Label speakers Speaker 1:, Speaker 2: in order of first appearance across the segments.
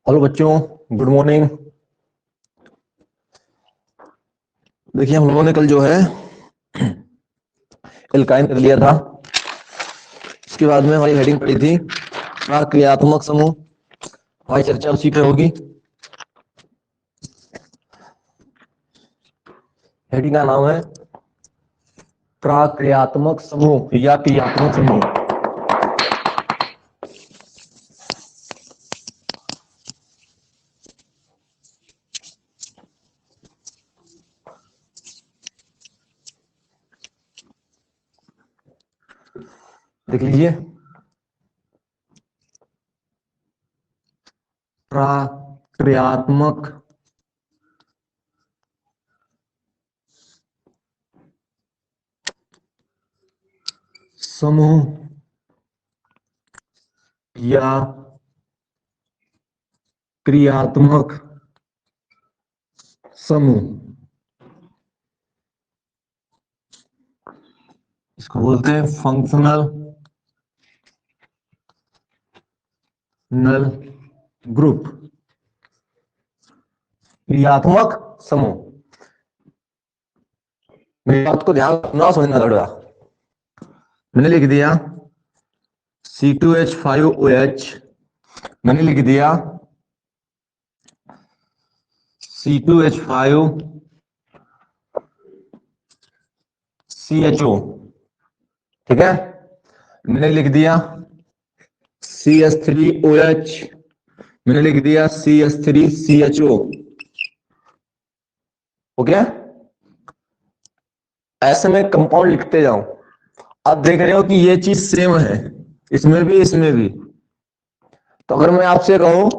Speaker 1: Hello बच्चों, good morning. देखिए, हम लोगों ने कल जो है एल्काइन कर लिया था। इसके बाद में हमारी हेडिंग पड़ी थी क्रियात्मक समूह। हमारी चर्चा उसी पे होगी। हेडिंग का नाम है क्रियात्मक समूह या क्रियात्मक समूह। देख लीजिए, क्रियात्मक समूह या क्रियात्मक समूह, इसको बोलते हैं फंक्शनल ग्रुप। क्रियात्मक समूह। मेरी बात को ध्यान रखना, समझना पड़ेगा। मैंने लिख दिया C2H5OH, मैंने लिख दिया C2H5CHO, ठीक है। मैंने लिख दिया CH3OH, मैंने लिख दिया CH3CHO। ओके, ऐसे में कंपाउंड लिखते जाऊं। आप देख रहे हो कि ये चीज सेम है, इसमें भी इसमें भी। तो अगर मैं आपसे कहूं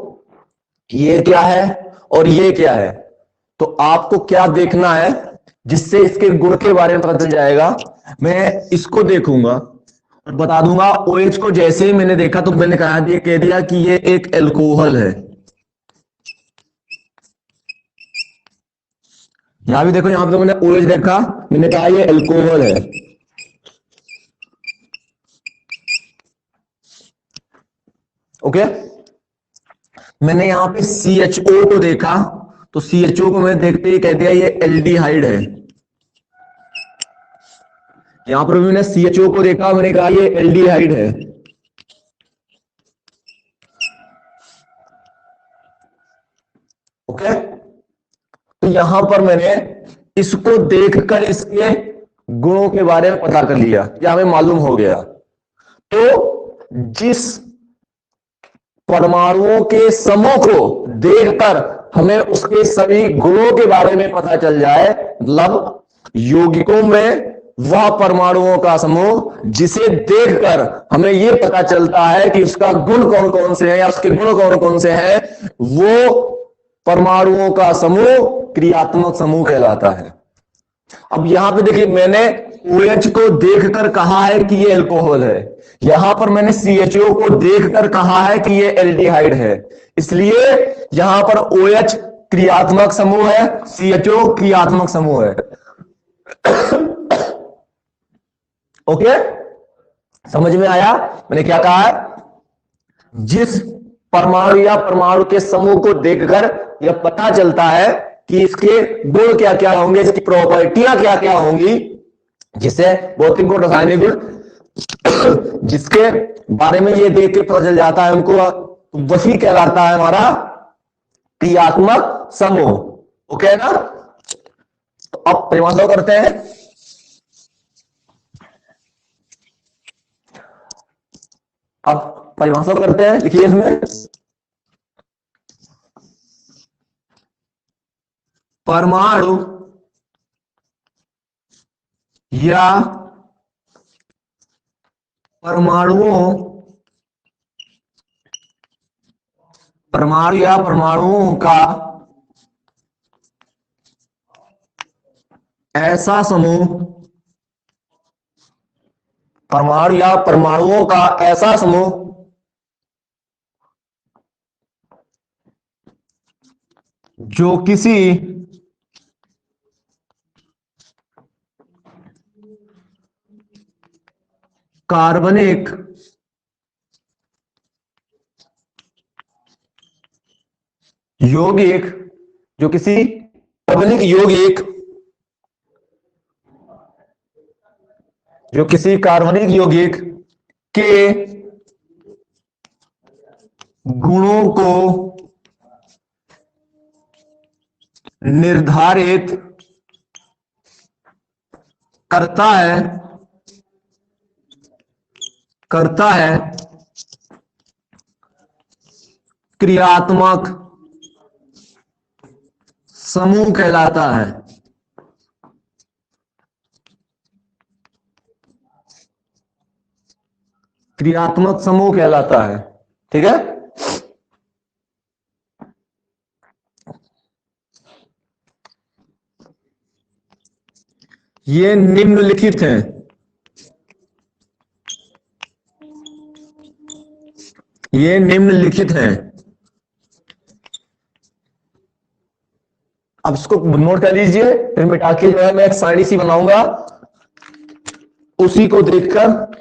Speaker 1: ये क्या है और ये क्या है, तो आपको क्या देखना है जिससे इसके गुण के बारे में पता चल जाएगा। मैं इसको देखूंगा और बता दूंगा। OH को जैसे ही मैंने देखा तो मैंने कह दिया कि ये एक एल्कोहल है। यहां भी देखो, यहां पे तो मैंने OH देखा, मैंने कहा ये एल्कोहल है। ओके, मैंने यहां पे CHO को देखा, तो CHO को मैं देखते ही कह दिया ये एल्डिहाइड है। यहां पर भी मैंने CHO को देखा, मैंने कहा ये एल्डिहाइड है। ओके, तो यहां पर मैंने इसको देखकर इसके गुणों के बारे में पता कर लिया, या हमें मालूम हो गया। तो जिस परमाणुओं के समूह को देखकर हमें उसके सभी गुणों के बारे में पता चल जाए, मतलब यौगिकों में वह परमाणुओं का समूह जिसे देखकर हमें यह पता चलता है कि उसका गुण कौन कौन से हैं या उसके गुण कौन कौन से हैं, वो परमाणुओं का समूह क्रियात्मक समूह कहलाता है। अब यहां पे देखिए, मैंने OH को देखकर कहा है कि ये अल्कोहल है, यहां पर मैंने CHO को देखकर कहा है कि ये एल्डिहाइड है। इसलिए यहां पर OH क्रियात्मक समूह है, CHO क्रियात्मक समूह है। ओके, समझ में आया मैंने क्या कहा है? जिस परमाणु या परमाणु के समूह को देखकर यह पता चलता है कि इसके गुण क्या क्या होंगे, इसकी प्रॉपर्टियां क्या क्या होंगी, जिसे भौतिक गुण, रासायनिक गुण, जिसके बारे में ये देख के पता चल जाता है उनको, वही कहलाता है हमारा क्रियात्मक समूह। ओके ना? तो अब परिभाषा करते हैं। अब परिभाषा करते हैं, लिखिए इसमें परमाणु या परमाणुओं का ऐसा समूह, परमाणु या परमाणुओं का ऐसा समूह जो किसी कार्बनिक यौगिक जो किसी कार्बनिक यौगिक जो किसी कार्बनिक यौगिक के गुणों को निर्धारित करता है क्रियात्मक समूह कहलाता है। क्रियात्मक समूह कहलाता है। ठीक है, ये निम्नलिखित हैं। ये निम्नलिखित हैं। अब इसको नोट कर लीजिए, फिर मिटा के जो है मैं एक सारणी सी बनाऊंगा, उसी को देखकर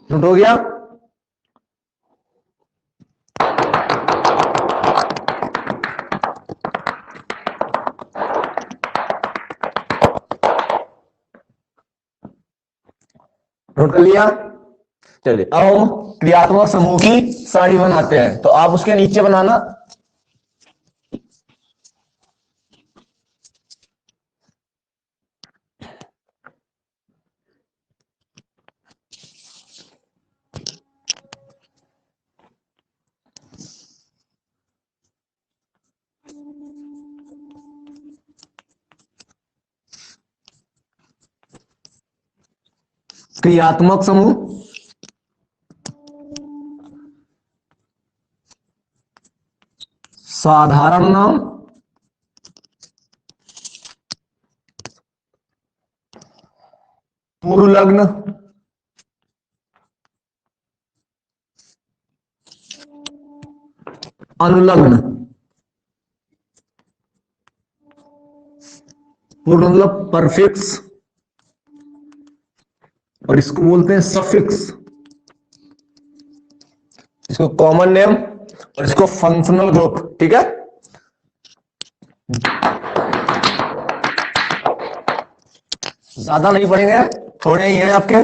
Speaker 1: नोट हो गया। नोट कर लिया। चलिए अब हम क्रियात्मक समूह की सारणी बनाते हैं, तो आप उसके नीचे बनाना। क्रियात्मक समूह साधारण नाम पूर्व लग्न अनुलग्न। पूर्व मतलब परफिक्स और इसको बोलते हैं सफिक्स। इसको कॉमन नेम और इसको फंक्शनल ग्रुप। ठीक है, ज्यादा नहीं पढ़ेंगे, थोड़े ही हैं आपके।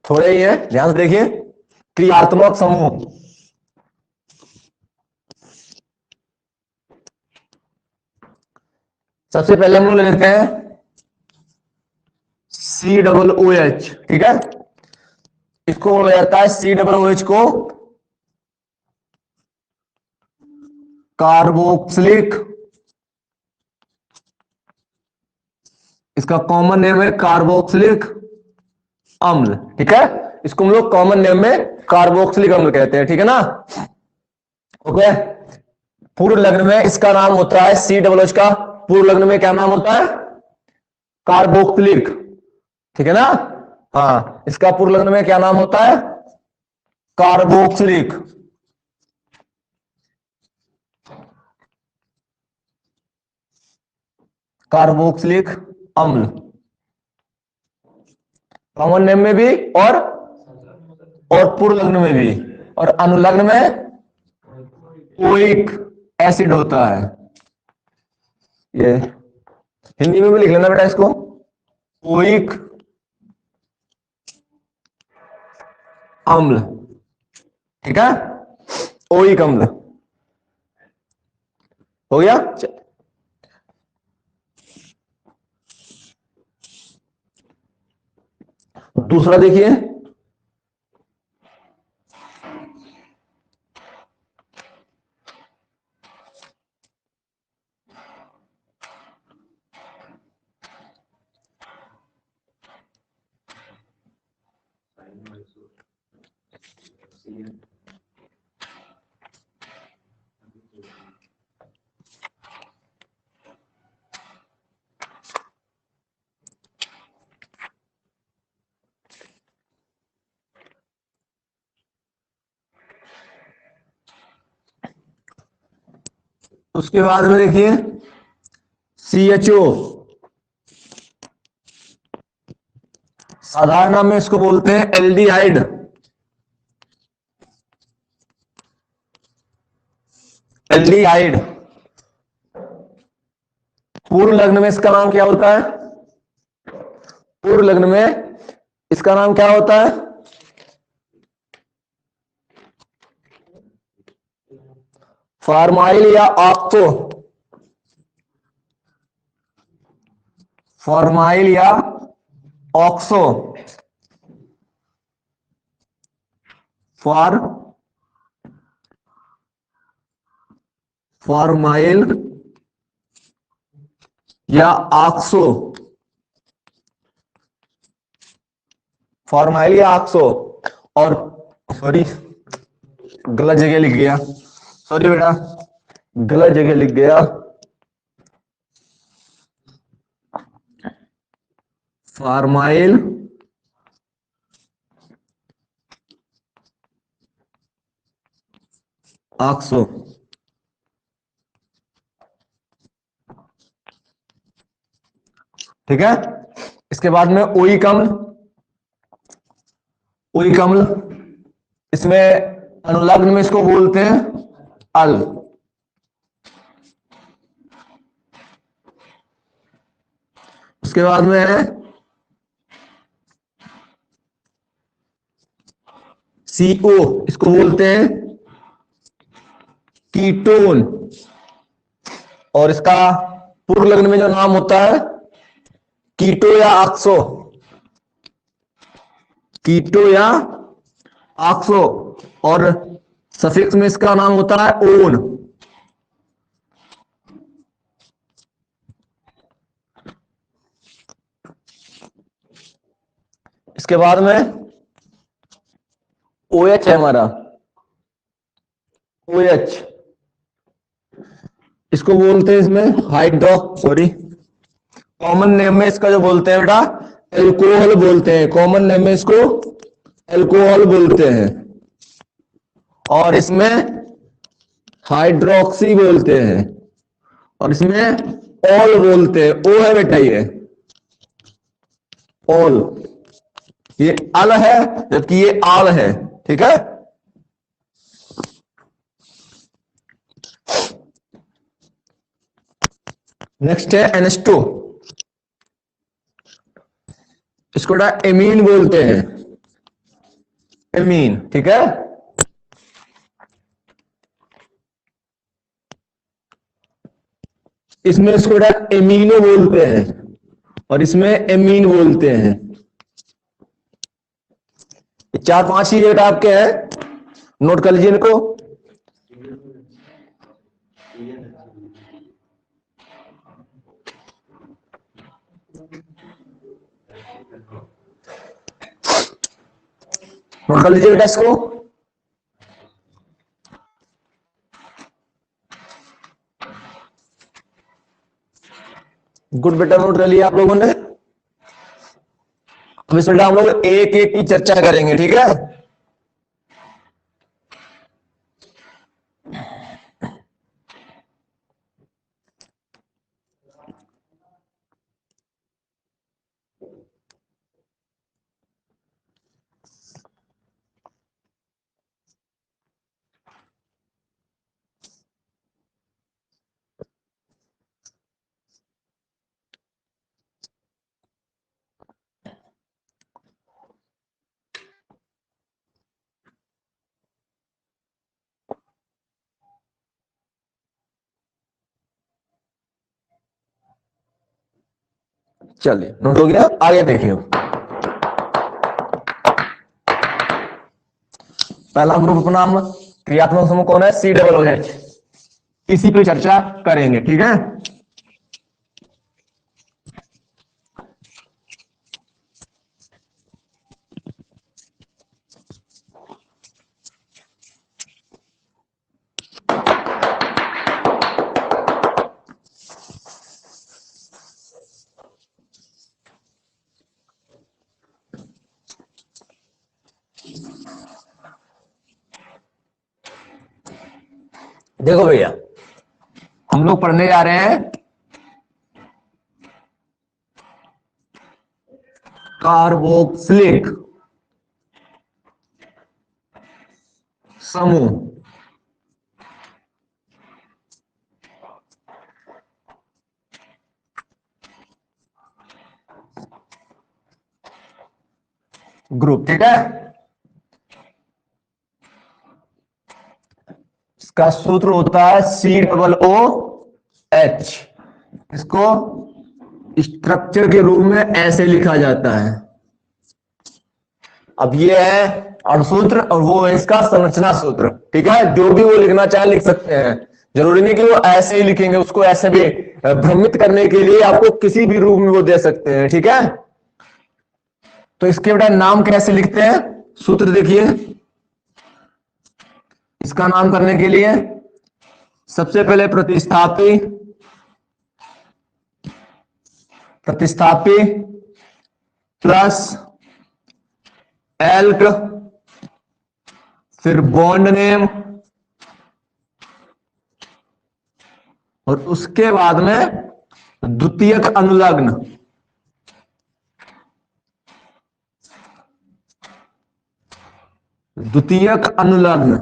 Speaker 1: थोड़े ही हैं, ध्यान से देखिए। क्रियात्मक समूह सबसे पहले हम लोग ले लेते हैं COOH। ठीक है, इसको बोला जाता है COOH को कार्बोक्सिलिक, इसका कॉमन नेम है कार्बोक्सिलिक अम्ल। ठीक है, इसको हम लोग कॉमन नेम में कार्बोक्सिलिक अम्ल कहते हैं। ठीक है ना, ओके। पूर्व लग्न में इसका नाम होता है COOH का पूर्व लग्न में क्या नाम होता है? कार्बोक्सिलिक। ठीक है ना, हाँ, इसका पूर्व लग्न में क्या नाम होता है? कार्बोक्सिलिक। कार्बोक्सिलिक अम्ल कॉमन नेम में भी और पूर्व लग्न में भी, और अनुलग्न में ओइक एसिड होता है। ये हिंदी में भी लिख लेना बेटा इसको, ओइक अम्ल। ठीक है, ओइक अम्ल हो गया। दूसरा देखिए, उसके बाद में देखिए CHO, साधारण नाम में इसको बोलते हैं एल्डिहाइड। एल्डिहाइड पूर्ण लग्न में इसका नाम क्या होता है? पूर्ण लग्न में इसका नाम क्या होता है? फॉर्माइल या ऑक्सो। फॉर्माइल या ऑक्सो। फॉर्माइल या ऑक्सो। फॉर्माइल या ऑक्सो। और सॉरी, गलत जगह लिख गया, सॉरी बेटा, गलत जगह लिख गया। Formyl oxo. ठीक है। इसके बाद में ओई कम्ल। ओई कम्ल इसमें अनुलग्न में इसको बोलते हैं अल। उसके बाद में है CO, इसको बोलते हैं कीटोन। और इसका पूर्व लग्न में जो नाम होता है कीटो या ऑक्सो। कीटो या ऑक्सो। और सफिक्स में इसका नाम होता है ओन। इसके बाद में OH है हमारा, OH, इसको बोलते हैं इसमें हाइड्रो, सॉरी, कॉमन नेम में इसका जो बोलते हैं बेटा एल्कोहल बोलते हैं। कॉमन नेम में इसको एल्कोहल बोलते हैं। और इसमें हाइड्रोक्सी बोलते हैं। और इसमें ऑल बोलते हैं। ओ है बेटा ये ऑल, ये अल है जबकि ये आल है। ठीक है। नेक्स्ट है एनेस्टो, इसको एमीन बोलते हैं। एमीन। ठीक है। इसमें इसको एमीनो बोलते हैं और इसमें एमीन बोलते हैं। 4-5 ही रेट आपके हैं, नोट कर लीजिए इनको। नोट कर लीजिए बेटा इसको। गुड बेटा, नोट कर लिया आप लोगों ने। अब इसमें हम लोग एक एक की चर्चा करेंगे। ठीक है। चलिए, नोट हो गया। आगे देखिए, पहला ग्रुप नाम क्रियात्मक समूह कौन है? COOH। इसी पे चर्चा करेंगे, ठीक है। देखो भैया, हम लोग पढ़ने जा रहे हैं कार्बोक्सिलिक समूह। ग्रुप, ठीक है। इसका सूत्र होता है COOH। इसको स्ट्रक्चर के रूप में ऐसे लिखा जाता है। अब ये है अणुसूत्र और वो है इसका संरचना सूत्र, ठीक है। जो भी वो लिखना चाहे लिख सकते हैं, जरूरी नहीं कि वो ऐसे ही लिखेंगे, उसको ऐसे भी भ्रमित करने के लिए आपको किसी भी रूप में वो दे सकते हैं, ठीक है। तो इसके बेटा नाम कैसे लिखते हैं? सूत्र देखिए। इसका नाम करने के लिए सबसे पहले प्रतिस्थापी प्लस एल्क, फिर बॉन्ड नेम, और उसके बाद में द्वितीयक अनुलग्न। द्वितीयक अनुलग्न,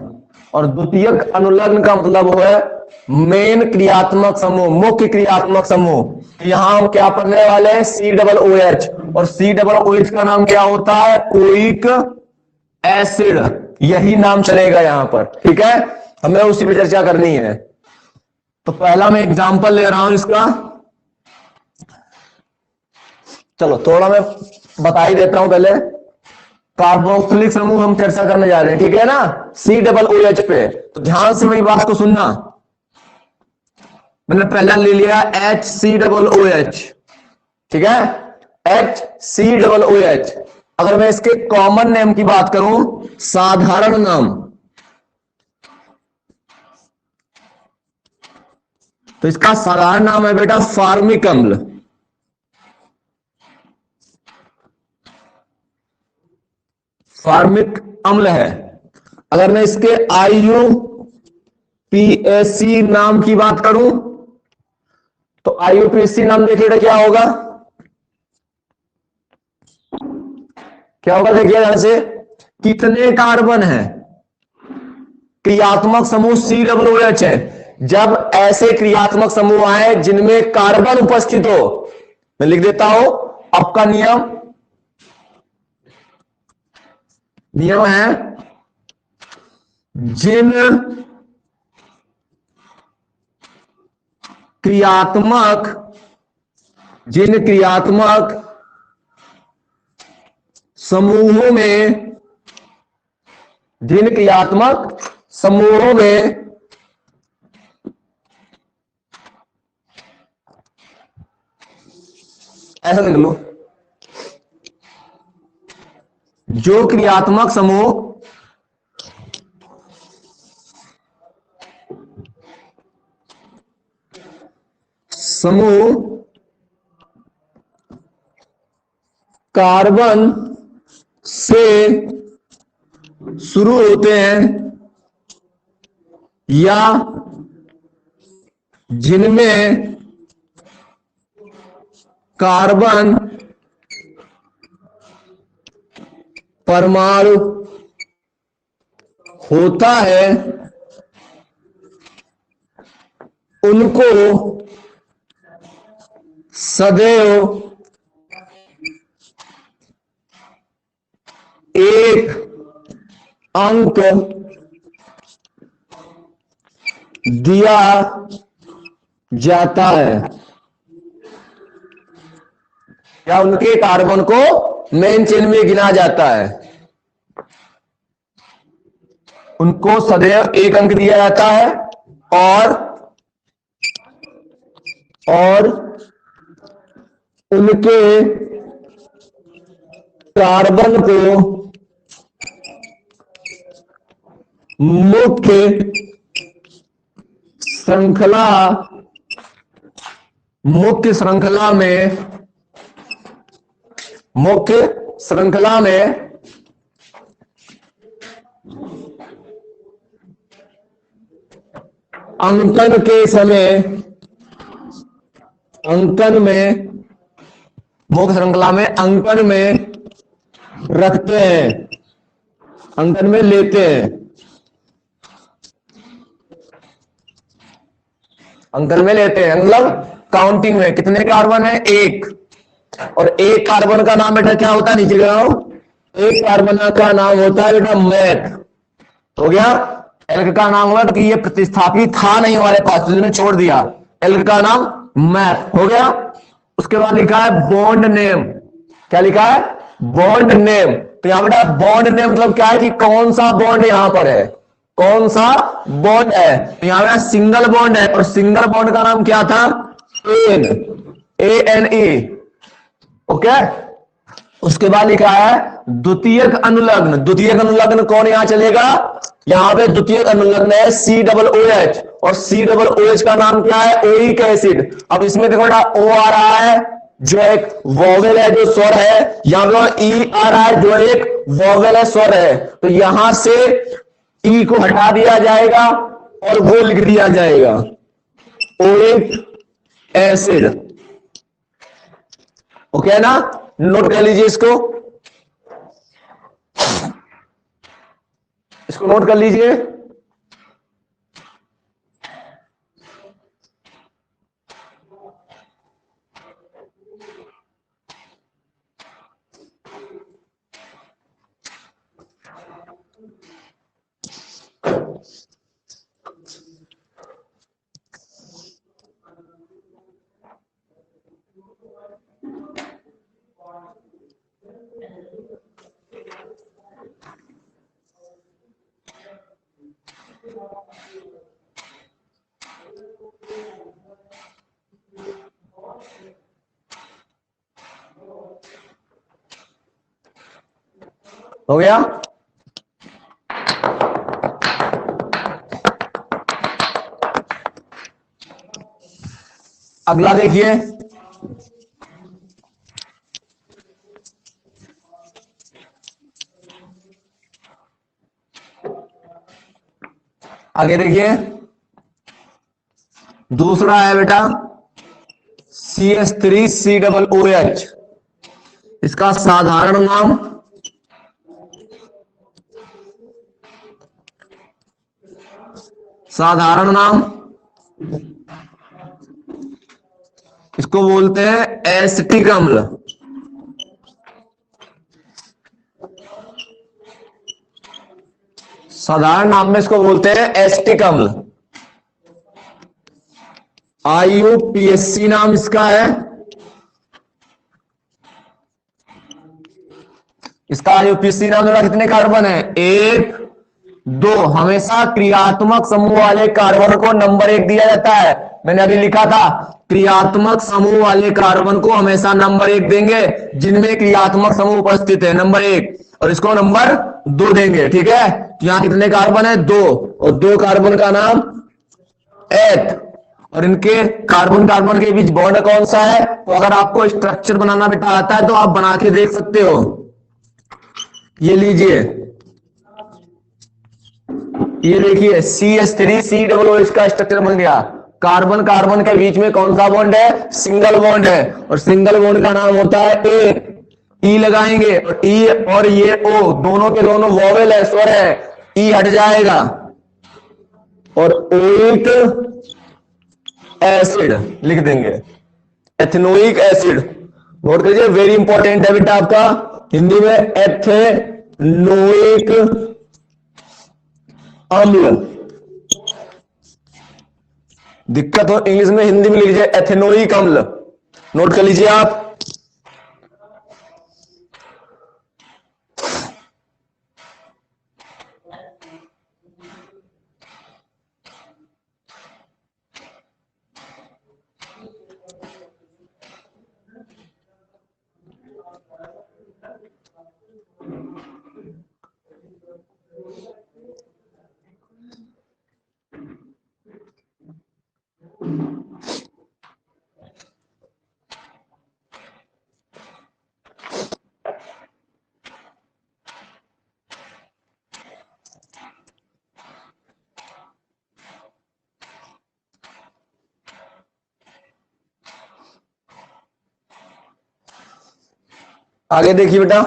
Speaker 1: और द्वितीयक अनुलग्न का मतलब है मेन क्रियात्मक समूह, मुख्य क्रियात्मक समूह। यहां हम क्या पढ़ने वाले हैं? COOH। और COOH का नाम क्या होता है? कोइक एसिड। यही नाम चलेगा यहां पर, ठीक है। हमें उसी पर चर्चा करनी है। तो पहला मैं एग्जांपल ले रहा हूं इसका। चलो थोड़ा मैं बता ही देता हूं पहले। कार्बोक्सिलिक समूह हम चर्चा करने जा रहे हैं, ठीक है ना, COOH पे। तो ध्यान से मेरी बात को सुनना। मैंने पहला ले लिया HCOOH, ठीक है, HCOOH। अगर मैं इसके कॉमन नेम की बात करूं, साधारण नाम, तो इसका साधारण नाम है बेटा फार्मिक अम्ल। फार्मिक अम्ल है। अगर मैं इसके IUPAC नाम की बात करूं, तो IUPAC नाम देखिएगा क्या होगा, क्या होगा देखिए यहां से, कितने कार्बन है। क्रियात्मक समूह COOH है। जब ऐसे क्रियात्मक समूह आए जिनमें कार्बन उपस्थित हो, मैं लिख देता हूं आपका नियम है, जिन क्रियात्मक समूहों में ऐसा लिख लो, जो क्रियात्मक समूह कार्बन से शुरू होते हैं या जिनमें कार्बन परमाणु होता है, उनको सदैव एक अंक दिया जाता है, या उनके कार्बन को मेन चेन में गिना जाता है। उनको सदैव 1 अंक दिया जाता है और उनके कार्बन को मुख्य श्रृंखला में अंकन के समय मुख्य श्रृंखला में अंकन में रखते हैं, अंकन में लेते हैं, अंकन में लेते हैं मतलब काउंटिंग में। कितने कार्बन है? 1। और एक कार्बन का नाम बेटा क्या होता है? नीचे गिराओ। एक कार्बन का नाम होता है बेटा मैथ। हो गया। एल्क का नाम हुआ कि ये प्रतिस्थापित था नहीं हमारे पास, तो इसने छोड़ दिया। एल्क का नाम मैथ हो गया। उसके बाद लिखा है बॉन्ड नेम। क्या लिखा है? Bond name. तो यहां बेटा बॉन्ड नेम मतलब क्या है कि कौन सा बॉन्ड यहां पर है, कौन सा बॉन्ड है। तो यहां पे सिंगल बॉन्ड है और सिंगल बॉन्ड का नाम क्या था? ANE। ओके। उसके बाद लिखा है द्वितीयक अनुलग्न। द्वितीयक अनुलग्न कौन यहां चलेगा? यहां पे द्वितीयक अनुलग्न है COOH और COOH का नाम क्या है? Oic acid. अब इसमें देखो बेटा O आ रहा है जो एक वोवेल है, जो स्वर है। यहां पे E आ रहा है जो एक वोवेल है, स्वर है। तो यहां से E को हटा दिया जाएगा और वो लिख दिया जाएगा ओइक एसिड। ओके ना? नोट कर लीजिए इसको नोट कर लीजिए। हो गया। अगला देखिए, आगे देखिए। दूसरा है बेटा CH3COOH। इसका साधारण नाम इसको बोलते हैं एसिटिक अम्ल। साधारण नाम में इसको बोलते हैं एसिटिक अम्ल। IUPAC नाम इसका है। इसका IUPAC नाम में कितने कार्बन है? 1 2। हमेशा क्रियात्मक समूह वाले कार्बन को नंबर 1 दिया जाता है। मैंने अभी लिखा था क्रियात्मक समूह वाले कार्बन को हमेशा नंबर 1 देंगे जिनमें क्रियात्मक समूह उपस्थित है, नंबर 1। और इसको नंबर 2 देंगे। ठीक है। यहां कितने कार्बन है? 2। और 2 कार्बन का नाम एथ। और इनके कार्बन कार्बन के बीच बॉन्ड कौन सा है? तो अगर आपको स्ट्रक्चर बनाना बेटा आता है तो आप बना के देख सकते हो। ये लीजिए, ये देखिए CH3COOH का स्ट्रक्चर बन गया। कार्बन कार्बन के बीच में कौन सा बॉन्ड है? सिंगल बॉन्ड है। और सिंगल बॉन्ड का नाम होता है E लगाएंगे और E और ये O दोनों के दोनों वोवेल है, स्वर है। E हट जाएगा और ओइक एसिड लिख देंगे, एथेनोइक एसिड। नोट करिए, वेरी इंपॉर्टेंट है बेटा आपका हिंदी में एथेनोइक अम्ल। दिक्कत हो इंग्लिश में, हिंदी में लिख लीजिए एथेनोइक अम्ल। नोट कर लीजिए आप। आगे देखिए बेटा,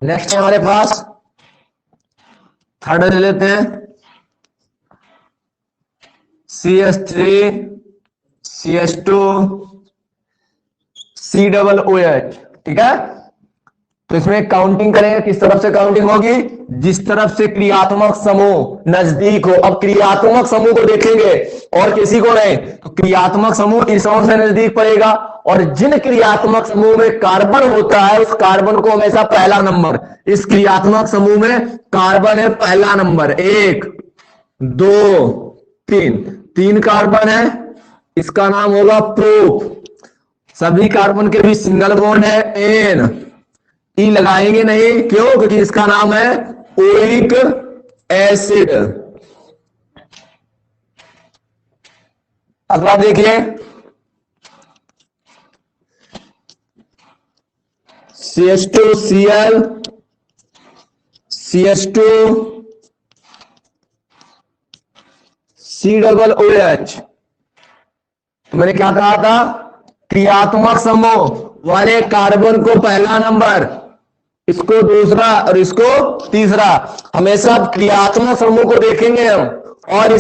Speaker 1: नेक्स्ट है हमारे पास थर्ड ले लेते हैं, CH3 CH2 COOH। ठीक है, तो इसमें काउंटिंग करेंगे, किस तरफ से काउंटिंग होगी, जिस तरफ से क्रियात्मक समूह नजदीक हो। अब क्रियात्मक समूह को देखेंगे और किसी को नहीं, तो क्रियात्मक समूह इस ओर से नजदीक पड़ेगा, और जिन क्रियात्मक समूह में कार्बन होता है उस कार्बन को हमेशा पहला नंबर, इस क्रियात्मक समूह में कार्बन है पहला नंबर, 1 2 3, 3 कार्बन है, इसका नाम होगा प्रूफ। सभी कार्बन के बीच सिंगल बॉन्ड है, एन, ई लगाएंगे नहीं, क्यों, क्योंकि इसका नाम है ओइक एसिड। अगला देखिए, CH2Cl CH2 COOH। तो मैंने क्या कहा था, क्रियात्मक समूह वाले कार्बन को पहला नंबर, इसको दूसरा और इसको तीसरा। हमेशा क्रियात्मक समूह को देखेंगे हम, और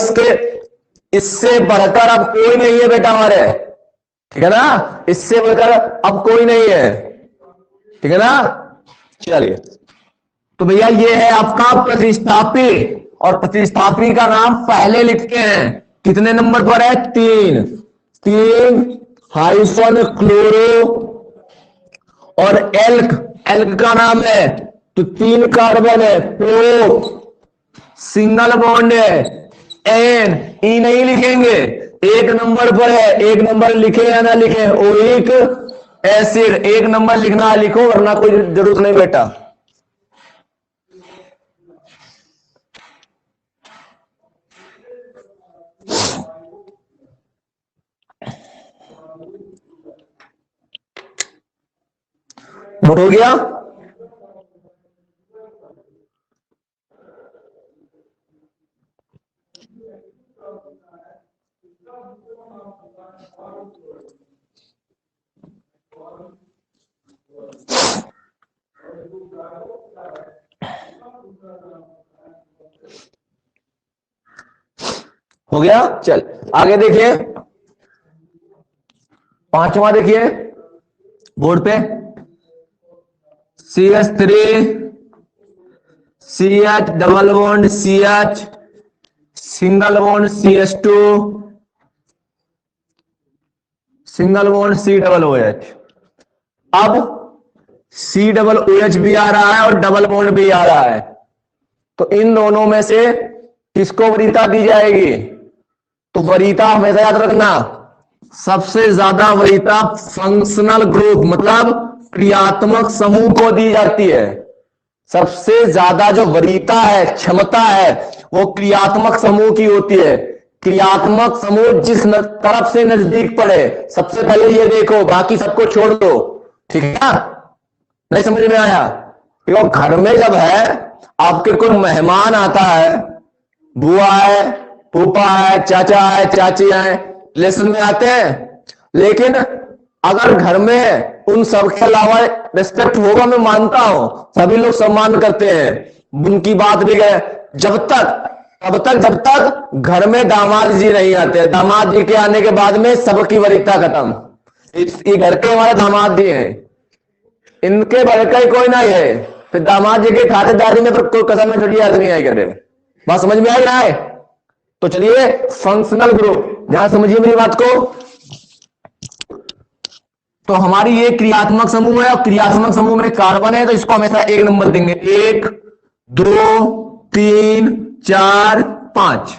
Speaker 1: इससे बढ़कर अब कोई नहीं है बेटा हमारे, ठीक है ना, इससे बढ़कर अब कोई नहीं है, ठीक है ना। चलिए, तो भैया ये है आपका प्रतिस्थापी, और प्रतिस्थापी का नाम पहले लिखते हैं, कितने नंबर पर है, 3 हाइफन क्लोरो और एल्क, एल्क का नाम है, तो 3 कार्बन है, प्रो सिंगल बॉन्ड है, एन, ई नहीं लिखेंगे, 1 नंबर पर है, 1 नंबर लिखे या ना लिखे, ओइक एसिड, 1 नंबर लिखना है लिखो, वरना कोई जरूरत नहीं बेटा। नोट हो गया, हो गया। चल आगे देखिए, 5वां देखिए बोर्ड पे, CH3 CH double bond CH single bond CH2 single bond COOH। अब COOH भी आ रहा है और डबल बॉन्ड भी आ रहा है, तो इन दोनों में से किसको वरीयता दी जाएगी, तो वरीयता हमेशा याद रखना, सबसे ज्यादा वरीयता फंक्शनल ग्रुप मतलब क्रियात्मक समूह को दी जाती है। सबसे ज्यादा जो वरीयता है, क्षमता है, वो क्रियात्मक समूह की होती है। क्रियात्मक समूह जिस तरफ से नजदीक पड़े, सबसे पहले ये देखो, बाकी सबको छोड़ दो, ठीक है ना। नहीं समझ में आया, क्योंकि घर में जब है आपके कोई मेहमान आता है, बुआ है, फूफा है, चाचा है, चाची है, रिलेशन में आते हैं, लेकिन अगर घर में उन सबके अलावा रिस्पेक्ट होगा, मैं मानता हूं सभी लोग सम्मान करते हैं, उनकी बात भी गए, जब तक घर में दामाद जी नहीं आते। दामाद जी के आने के बाद में सबकी वरीयता खत्म। ये घर के हमारे दामाद जी हैं, इनके बढ़कर ही कोई नहीं है, फिर दामाद जी के खातेदारी में पर कोई कसम में छोटी आदमी आई करे। बात समझ में आ रहा है, तो चलिए फंक्शनल ग्रुप, ध्यान समझिए मेरी बात को। तो हमारी ये क्रियात्मक समूह है, और क्रियात्मक समूह में कार्बन है, तो इसको हमेशा 1 नंबर देंगे, 1 2 3 4 5।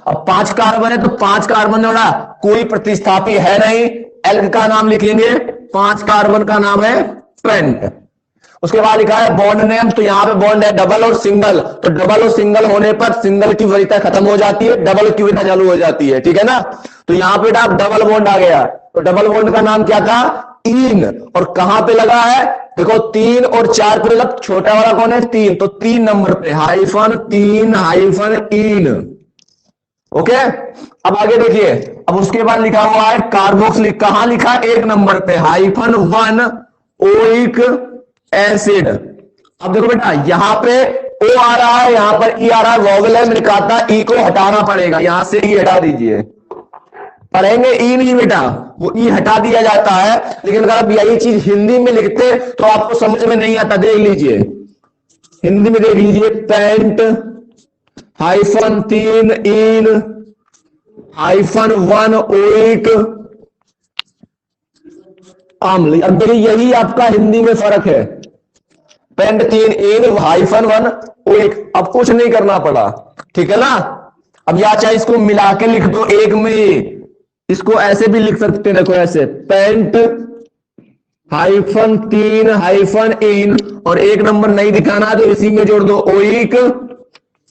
Speaker 1: अब 5 कार्बन है, तो 5 कार्बन जोड़ा, कोई प्रतिस्थापी है नहीं, एल्क का नाम लिखेंगे, 5 कार्बन का नाम है पेंट। उसके बाद लिखा है बॉन्ड नेम, तो यहां पे बॉन्ड है डबल और सिंगल, तो डबल और सिंगल होने पर सिंगल की वरीयता खत्म हो जाती है, डबल की वरीयता चालू हो जाती है, ठीक है ना। तो यहां पे डबल बॉन्ड आ गया, तो डबल बॉन्ड का नाम क्या था, इन, और कहां पे लगा है, देखो 3 और 4 पे लगा, छोटा वाला कौन है, 3, तो 3 नंबर पे हाइफन 3 हाइफन इन, ओके, अब आगे देखिए, अब उसके बाद लिखा हुआ है कार्बोक्सिलिक, कहां लिखा है? 1 नंबर पे, -1 ओइक एसिड। अब देखो बेटा, यहां पे ओ आ रहा है, यहां पर ई आ रहा है, वॉवल है, मैंने कहा था ई को हटाना पड़ेगा, यहां से ई हटा दीजिए। पढ़ेंगे ई नहीं बेटा, वो ई हटा दिया जाता है, लेकिन अगर आप यही चीज हिंदी में लिखते तो आपको समझ में नहीं आता। देख लीजिए, हिंदी में देख लीजिए, पेंट -3 इन -1 ओइक आम्ल। अब देखिए, यही आपका हिंदी में फर्क है, पेंट 3 इन -1 ओइक। अब कुछ नहीं करना पड़ा, ठीक है ना। अब या चाहे इसको मिला के लिख दो एक में, इसको ऐसे भी लिख सकते हैं, देखो ऐसे, पेंट -3 इन, और 1 नंबर नहीं दिखाना तो इसी में जोड़ दो ओइक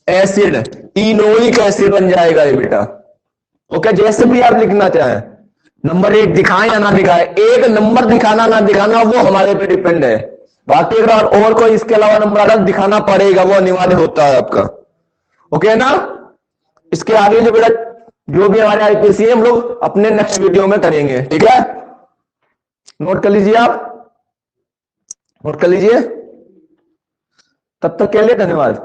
Speaker 1: एसिड, इनोइक एसिड बन जाएगा ये बेटा। ओके, जैसे भी आप लिखना चाहें, नंबर 1 दिखाएं या ना दिखाएं, 1 नंबर दिखाना ना दिखाना वो हमारे पे डिपेंड है। बाकी अगर और कोई इसके अलावा नंबर आता दिखाना पड़ेगा, वो अनिवार्य होता है आपका। ओके ना। इसके आगे जो बेटा जो भी हमारे आईपीसी है, हम लोग अपने नेक्स्ट वीडियो में करेंगे, ठीक है। नोट कर लीजिए, आप नोट कर लीजिए। तब तक के लिए धन्यवाद।